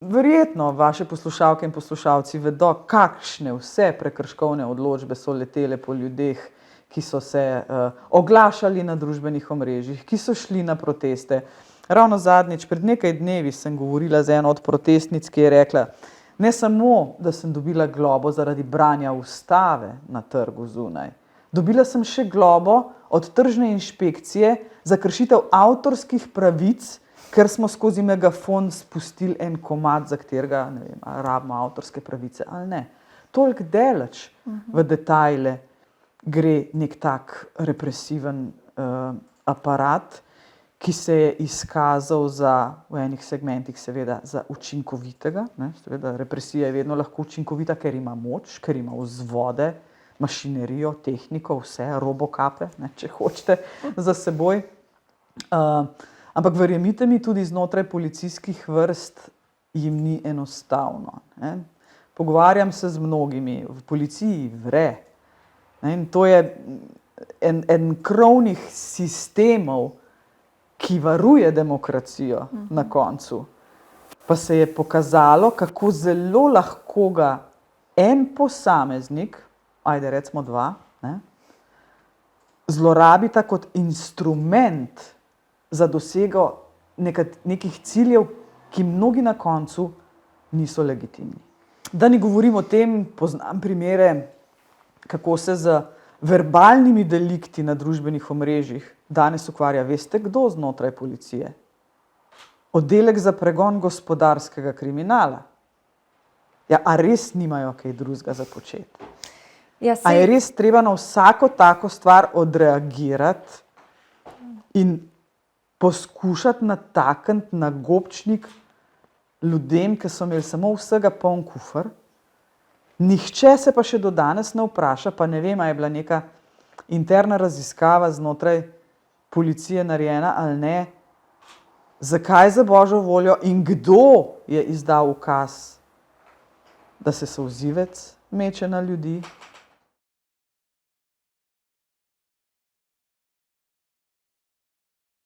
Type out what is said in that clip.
verjetno vaše poslušalke in poslušalci vedo, kakšne vse prekrškovne odločbe so letele po ljudeh, ki so se oglašali na družbenih omrežjih, ki so šli na proteste. Ravno zadnjič, pred nekaj dnevi sem govorila z eno od protestnic, ki je rekla, ne samo, da sem dobila globo zaradi branja ustave na trgu zunaj, dobila sem še globo od tržne inšpekcije za kršitev avtorskih pravic, ker smo skozi megafon spustili en komad, za katerega, ne vem, ali rabimo avtorske pravice ali ne. Toliko daleč v detajle gre nek tak represiven aparat, ki se je izkazal za, v enih segmentih seveda, za učinkovitega. Ne? Seveda, represija je vedno lahko učinkovita, ker ima moč, ker ima vzvode, mašinerijo, tehniko, vse, robokape, ne, če hočete, za seboj. Ampak verjemite mi, tudi znotraj policijskih vrst jim ni enostavno. Ne. Pogovarjam se z mnogimi, v policiji vre. Ne, in to je en krovnih sistemov, ki varuje demokracijo na koncu. Pa se je pokazalo, kako zelo lahko ga en posameznik, ajde recimo dva, ne, zlorabita kot instrument za dosego nekih ciljev, ki mnogi na koncu niso legitimni. Da ne govorim o tem, poznam primere, kako se z verbalnimi delikti na družbenih omrežjih danes ukvarja. Veste, kdo znotraj policije? Oddelek za pregon gospodarskega kriminala. Ja, a res nimajo kaj drugega za početi? Ja, A je res treba na vsako tako stvar odreagirati in poskušati natakniti na gobčnik ljudem, ki so imeli samo vsega poln kufer? Nihče se pa še do danes ne vpraša, pa ne vem, a je bila neka interna raziskava znotraj policije narejena ali ne, zakaj za božjo voljo in kdo je izdal ukaz, da se solzivec meče na ljudi,